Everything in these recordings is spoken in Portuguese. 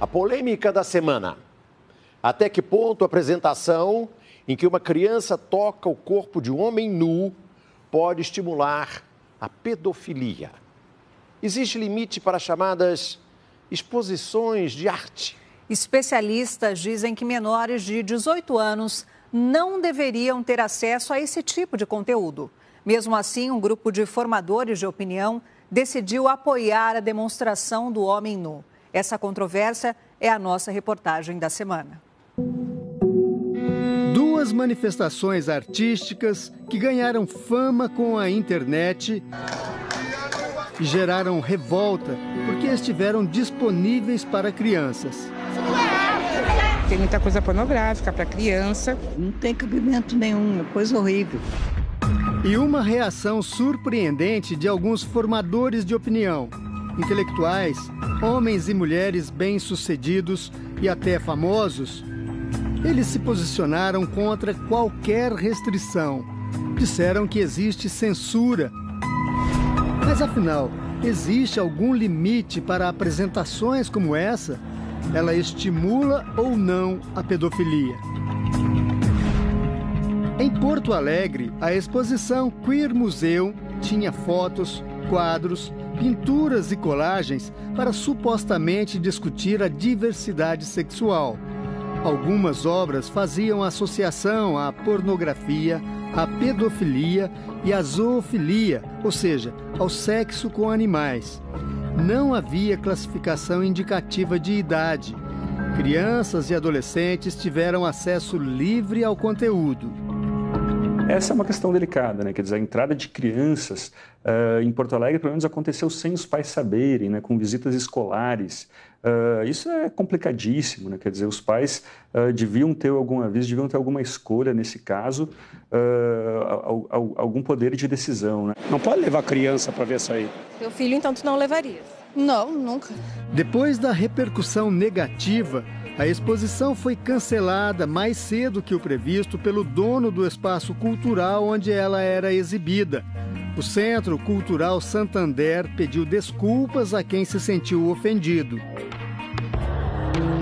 A polêmica da semana. Até que ponto a apresentação em que uma criança toca o corpo de um homem nu pode estimular a pedofilia? Existe limite para chamadas exposições de arte? Especialistas dizem que menores de 18 anos não deveriam ter acesso a esse tipo de conteúdo. Mesmo assim, um grupo de formadores de opinião decidiu apoiar a demonstração do homem nu. Essa controvérsia é a nossa reportagem da semana. Duas manifestações artísticas que ganharam fama com a internet e geraram revolta porque estiveram disponíveis para crianças. Tem muita coisa pornográfica para criança. Não tem cabimento nenhum, é coisa horrível. E uma reação surpreendente de alguns formadores de opinião, intelectuais, homens e mulheres bem-sucedidos e até famosos. Eles se posicionaram contra qualquer restrição. Disseram que existe censura. Mas afinal, existe algum limite para apresentações como essa? Ela estimula ou não a pedofilia? Em Porto Alegre, a exposição Queer Museum tinha fotos, quadros, pinturas e colagens para supostamente discutir a diversidade sexual. Algumas obras faziam associação à pornografia, à pedofilia e à zoofilia, ou seja, ao sexo com animais. Não havia classificação indicativa de idade. Crianças e adolescentes tiveram acesso livre ao conteúdo. Essa é uma questão delicada, né? Quer dizer, a entrada de crianças em Porto Alegre, pelo menos, aconteceu sem os pais saberem, né? Com visitas escolares. Isso é complicadíssimo, né? Quer dizer, os pais deviam ter alguma vez, deviam ter alguma escolha nesse caso, algum poder de decisão, né? Não pode levar criança para ver isso aí. Teu filho, então, tu não levaria? Não, nunca. Depois da repercussão negativa, a exposição foi cancelada mais cedo que o previsto pelo dono do espaço cultural onde ela era exibida. O Centro Cultural Santander pediu desculpas a quem se sentiu ofendido.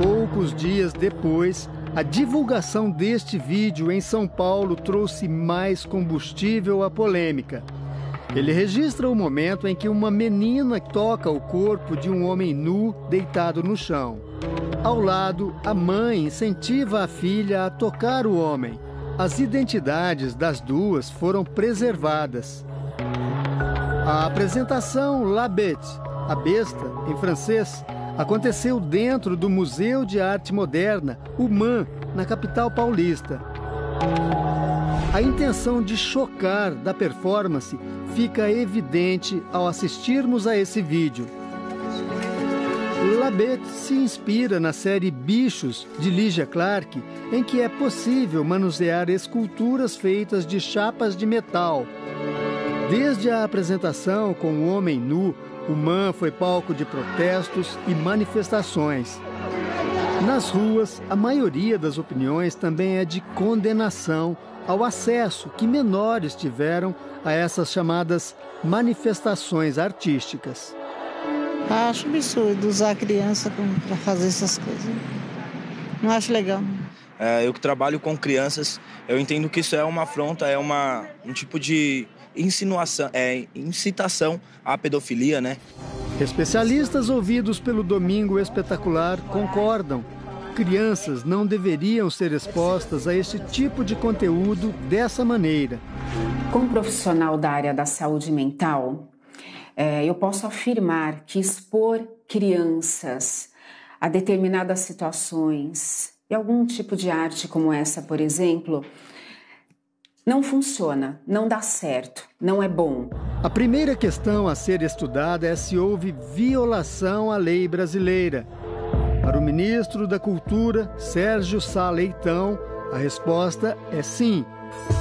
Poucos dias depois, a divulgação deste vídeo em São Paulo trouxe mais combustível à polêmica. Ele registra o momento em que uma menina toca o corpo de um homem nu deitado no chão. Ao lado, a mãe incentiva a filha a tocar o homem. As identidades das duas foram preservadas. A apresentação La Bête, a besta, em francês, aconteceu dentro do Museu de Arte Moderna, o MAM, na capital paulista. A intenção de chocar da performance fica evidente ao assistirmos a esse vídeo. La Bête se inspira na série Bichos, de Lygia Clark, em que é possível manusear esculturas feitas de chapas de metal. Desde a apresentação com o homem nu, o MAM foi palco de protestos e manifestações. Nas ruas, a maioria das opiniões também é de condenação ao acesso que menores tiveram a essas chamadas manifestações artísticas. Acho absurdo usar a criança para fazer essas coisas. Não acho legal. Eu que trabalho com crianças, eu entendo que isso é uma afronta, é um tipo de insinuação, incitação à pedofilia, né? Especialistas ouvidos pelo Domingo Espetacular concordam. Crianças não deveriam ser expostas a esse tipo de conteúdo dessa maneira. Como profissional da área da saúde mental, eu posso afirmar que expor crianças a determinadas situações e algum tipo de arte como essa, por exemplo, não funciona, não dá certo, não é bom. A primeira questão a ser estudada é se houve violação à lei brasileira. Para o ministro da Cultura, Sérgio Sá Leitão, a resposta é sim.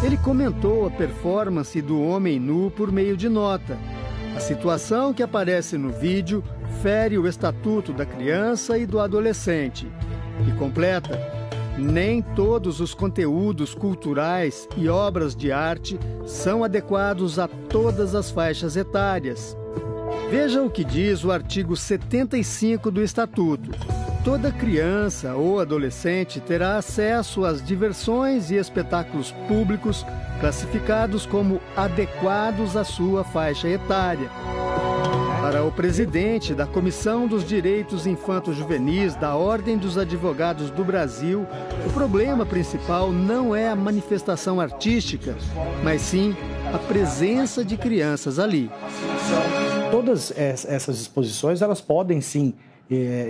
Ele comentou a performance do homem nu por meio de nota. A situação que aparece no vídeo fere o Estatuto da Criança e do Adolescente. E completa: nem todos os conteúdos culturais e obras de arte são adequados a todas as faixas etárias. Veja o que diz o artigo 75 do Estatuto. toda criança ou adolescente terá acesso às diversões e espetáculos públicos classificados como adequados à sua faixa etária. Para o presidente da Comissão dos Direitos Infanto-Juvenis da Ordem dos Advogados do Brasil, o problema principal não é a manifestação artística, mas sim a presença de crianças ali. Todas essas exposições, elas podem sim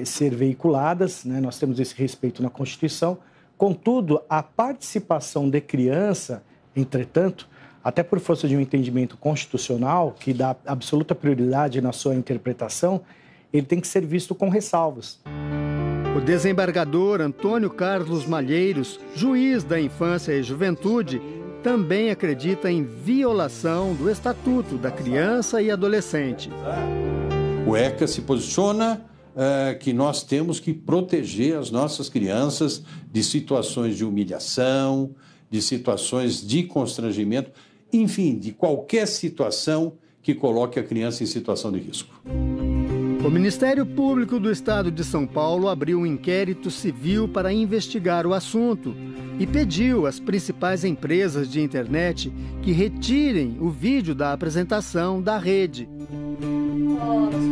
ser veiculadas, né? Nós temos esse respeito na Constituição. Contudo, a participação de criança, entretanto, até por força de um entendimento constitucional que dá absoluta prioridade na sua interpretação, ele tem que ser visto com ressalvas. O desembargador Antônio Carlos Malheiros, juiz da Infância e Juventude, também acredita em violação do Estatuto da Criança e Adolescente. O ECA se posiciona que nós temos que proteger as nossas crianças de situações de humilhação, de situações de constrangimento, enfim, de qualquer situação que coloque a criança em situação de risco. O Ministério Público do Estado de São Paulo abriu um inquérito civil para investigar o assunto e pediu às principais empresas de internet que retirem o vídeo da apresentação da rede.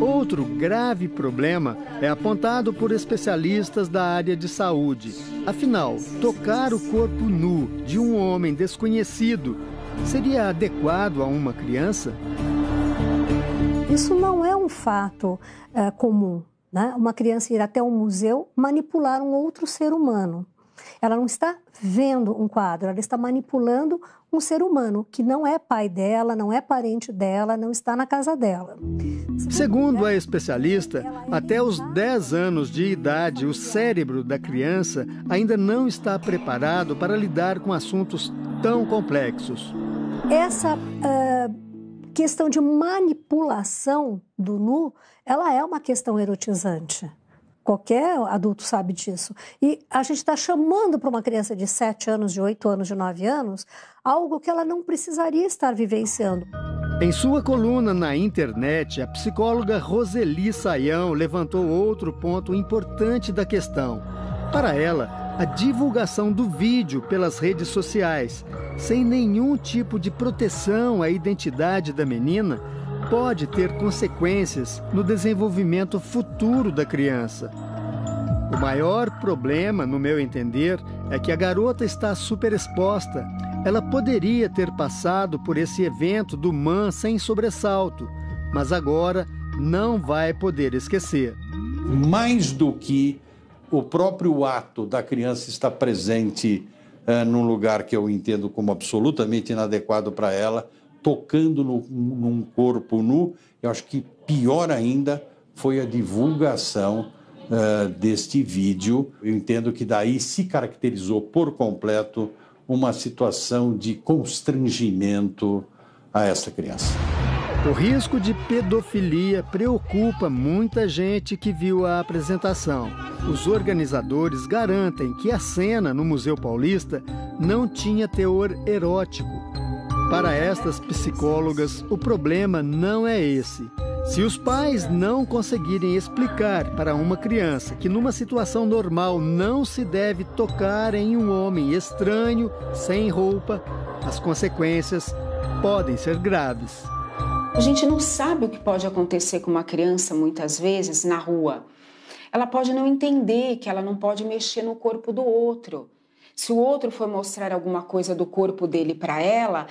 Outro grave problema é apontado por especialistas da área de saúde. Afinal, tocar o corpo nu de um homem desconhecido seria adequado a uma criança? Isso não é um fato comum, né? Uma criança ir até um museu manipular um outro ser humano. Ela não está vendo um quadro, ela está manipulando um ser humano que não é pai dela, não é parente dela, não está na casa dela. Segundo a especialista, até os 10 anos de idade, o cérebro da criança ainda não está preparado para lidar com assuntos tão complexos. Essa questão de manipulação do nu, ela é uma questão erotizante. Qualquer adulto sabe disso. E a gente está chamando para uma criança de 7 anos, de 8 anos, de 9 anos, algo que ela não precisaria estar vivenciando. Em sua coluna na internet, a psicóloga Roseli Saião levantou outro ponto importante da questão. Para ela, a divulgação do vídeo pelas redes sociais, sem nenhum tipo de proteção à identidade da menina, pode ter consequências no desenvolvimento futuro da criança. O maior problema, no meu entender, é que a garota está superexposta. Ela poderia ter passado por esse evento do MAN sem sobressalto, mas agora não vai poder esquecer. Mais do que o próprio ato da criança estar presente num lugar que eu entendo como absolutamente inadequado para ela, tocando num corpo nu, eu acho que pior ainda foi a divulgação deste vídeo. Eu entendo que daí se caracterizou por completo uma situação de constrangimento a essa criança. O risco de pedofilia preocupa muita gente que viu a apresentação. Os organizadores garantem que a cena no Museu Paulista não tinha teor erótico. Para estas psicólogas, o problema não é esse. Se os pais não conseguirem explicar para uma criança que numa situação normal não se deve tocar em um homem estranho, sem roupa, as consequências podem ser graves. A gente não sabe o que pode acontecer com uma criança, muitas vezes, na rua. Ela pode não entender que ela não pode mexer no corpo do outro. Se o outro for mostrar alguma coisa do corpo dele para ela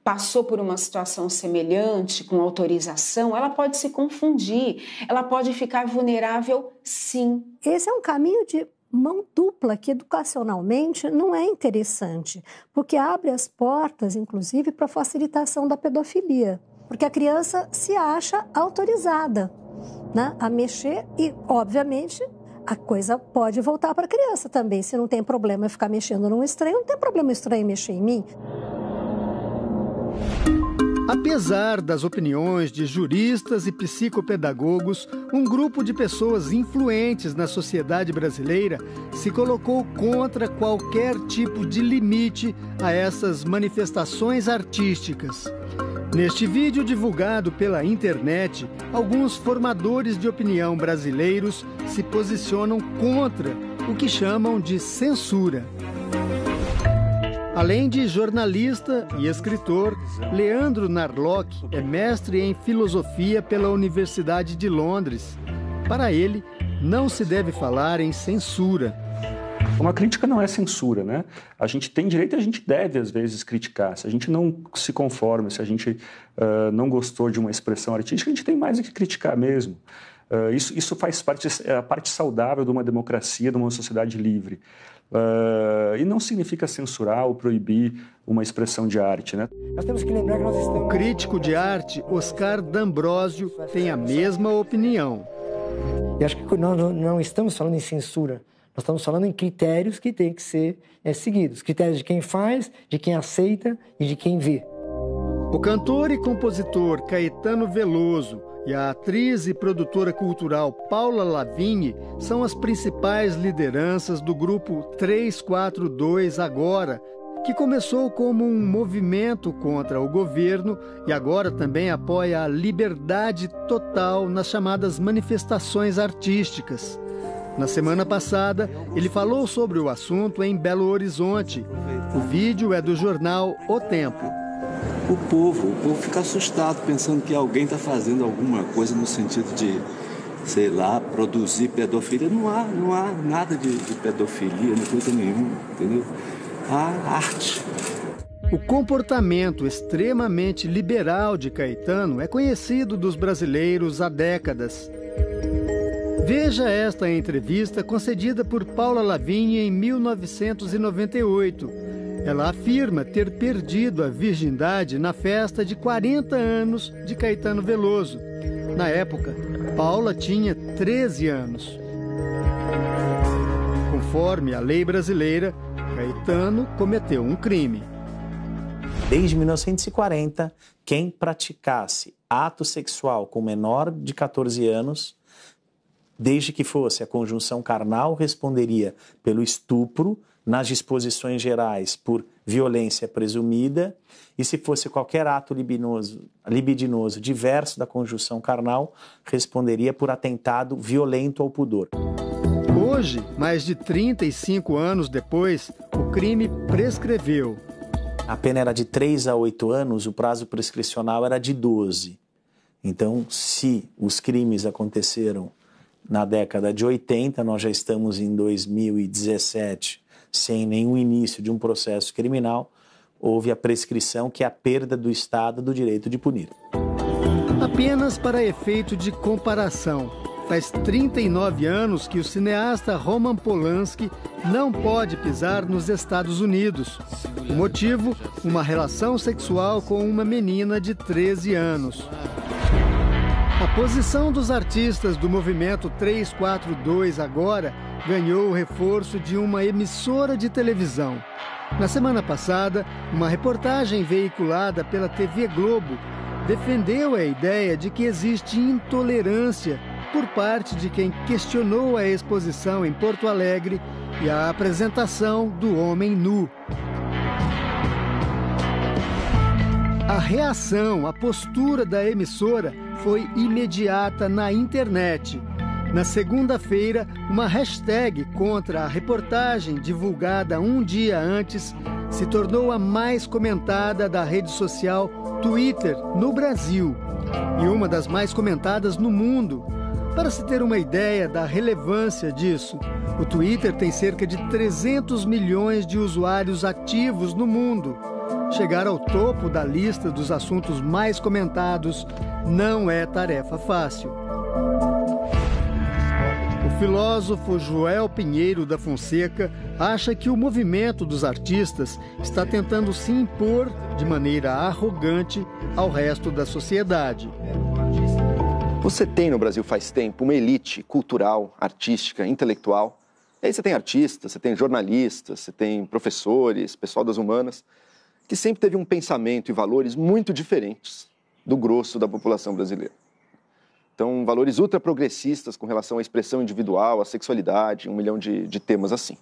passou por uma situação semelhante, com autorização, ela pode se confundir, ela pode ficar vulnerável, sim. Esse é um caminho de mão dupla que educacionalmente não é interessante, porque abre as portas, inclusive, para a facilitação da pedofilia, porque a criança se acha autorizada, né, a mexer e, obviamente, a coisa pode voltar para a criança também. Se não tem problema ficar mexendo num estranho, não tem problema estranho mexer em mim. Apesar das opiniões de juristas e psicopedagogos, um grupo de pessoas influentes na sociedade brasileira se colocou contra qualquer tipo de limite a essas manifestações artísticas. Neste vídeo divulgado pela internet, alguns formadores de opinião brasileiros se posicionam contra o que chamam de censura. Além de jornalista e escritor, Leandro Narlock é mestre em filosofia pela Universidade de Londres. Para ele, não se deve falar em censura. Uma crítica não é censura, né? A gente tem direito e a gente deve, às vezes, criticar. Se a gente não se conforma, se a gente não gostou de uma expressão artística, a gente tem mais que criticar mesmo. Isso faz parte, é a parte saudável de uma democracia, de uma sociedade livre. E não significa censurar ou proibir uma expressão de arte, né? Nós temos que lembrar que nós estamos... O crítico de arte, Oscar D'Ambrosio, tem a mesma opinião. Eu acho que nós não estamos falando em censura, nós estamos falando em critérios que têm que ser seguidos. Critérios de quem faz, de quem aceita e de quem vê. O cantor e compositor Caetano Veloso e a atriz e produtora cultural Paula Lavigne são as principais lideranças do grupo 342 Agora, que começou como um movimento contra o governo e agora também apoia a liberdade total nas chamadas manifestações artísticas. Na semana passada, ele falou sobre o assunto em Belo Horizonte. O vídeo é do jornal O Tempo. O povo fica assustado pensando que alguém está fazendo alguma coisa no sentido de, sei lá, produzir pedofilia. Não há nada de pedofilia, nem coisa nenhuma, entendeu? Há arte. O comportamento extremamente liberal de Caetano é conhecido dos brasileiros há décadas. Veja esta entrevista concedida por Paula Lavigne em 1998. Ela afirma ter perdido a virgindade na festa de 40 anos de Caetano Veloso. Na época, Paula tinha 13 anos. Conforme a lei brasileira, Caetano cometeu um crime. Desde 1940, quem praticasse ato sexual com menor de 14 anos, desde que fosse a conjunção carnal, responderia pelo estupro, nas disposições gerais por violência presumida, e se fosse qualquer ato libidinoso diverso da conjunção carnal, responderia por atentado violento ao pudor. Hoje, mais de 35 anos depois, o crime prescreveu. A pena era de 3 a 8 anos, o prazo prescricional era de 12. Então, se os crimes aconteceram na década de 80, nós já estamos em 2017, sem nenhum início de um processo criminal, houve a prescrição, que é a perda do Estado do direito de punir. Apenas para efeito de comparação, faz 39 anos que o cineasta Roman Polanski não pode pisar nos Estados Unidos. O motivo, uma relação sexual com uma menina de 13 anos. A posição dos artistas do movimento 342 Agora ganhou o reforço de uma emissora de televisão. Na semana passada, uma reportagem veiculada pela TV Globo defendeu a ideia de que existe intolerância por parte de quem questionou a exposição em Porto Alegre e a apresentação do homem nu. A reação, a postura da emissora foi imediata na internet. Na segunda-feira, uma hashtag contra a reportagem divulgada um dia antes se tornou a mais comentada da rede social Twitter no Brasil e uma das mais comentadas no mundo. Para se ter uma ideia da relevância disso, o Twitter tem cerca de 300 milhões de usuários ativos no mundo. Chegar ao topo da lista dos assuntos mais comentados não é tarefa fácil. O filósofo Joel Pinheiro da Fonseca acha que o movimento dos artistas está tentando se impor de maneira arrogante ao resto da sociedade. Você tem no Brasil faz tempo uma elite cultural, artística, intelectual. E aí você tem artistas, você tem jornalistas, você tem professores, pessoal das humanas, que sempre teve um pensamento e valores muito diferentes do grosso da população brasileira. Então, valores ultraprogressistas com relação à expressão individual, à sexualidade, 1 milhão de temas assim.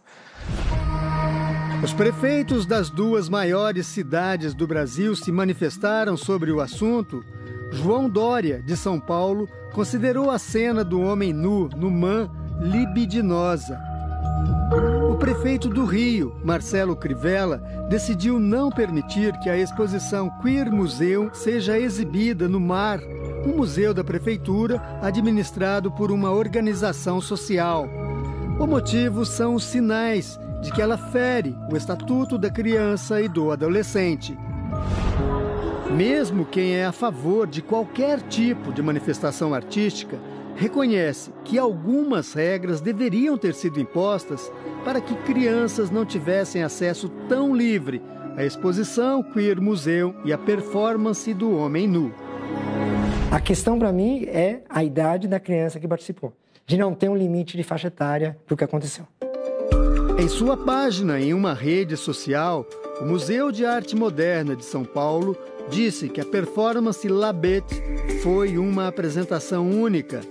Os prefeitos das 2 maiores cidades do Brasil se manifestaram sobre o assunto. João Dória, de São Paulo, considerou a cena do homem nu no MAM libidinosa. O prefeito do Rio, Marcelo Crivella, decidiu não permitir que a exposição Queer Museum seja exibida no MAR, um museu da prefeitura administrado por uma organização social. O motivo são os sinais de que ela fere o Estatuto da Criança e do Adolescente. Mesmo quem é a favor de qualquer tipo de manifestação artística reconhece que algumas regras deveriam ter sido impostas para que crianças não tivessem acesso tão livre à exposição Queer Museum e à performance do homem nu. A questão para mim é a idade da criança que participou, de não ter um limite de faixa etária para o que aconteceu. Em sua página em uma rede social, o Museu de Arte Moderna de São Paulo disse que a performance Labet foi uma apresentação única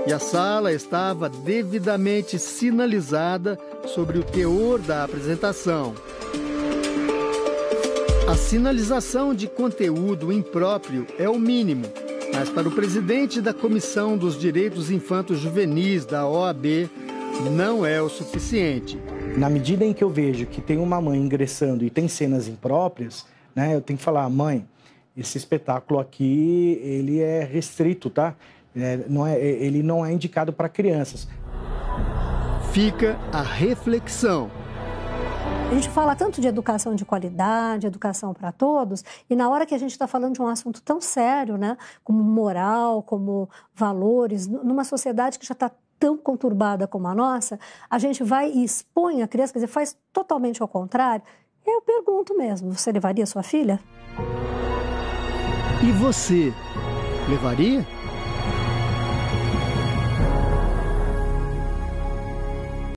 e a sala estava devidamente sinalizada sobre o teor da apresentação. A sinalização de conteúdo impróprio é o mínimo, mas para o presidente da Comissão dos Direitos Infanto-Juvenis da OAB, não é o suficiente. Na medida em que eu vejo que tem uma mãe ingressando e tem cenas impróprias, né, eu tenho que falar, mãe, esse espetáculo aqui, ele é restrito, tá? Ele não é indicado para crianças. Fica a reflexão. A gente fala tanto de educação de qualidade, educação para todos, e na hora que a gente está falando de um assunto tão sério, né, como moral, como valores, numa sociedade que já está tão conturbada como a nossa, a gente vai e expõe a criança, quer dizer, faz totalmente ao contrário. Eu pergunto mesmo, você levaria sua filha? E você, levaria?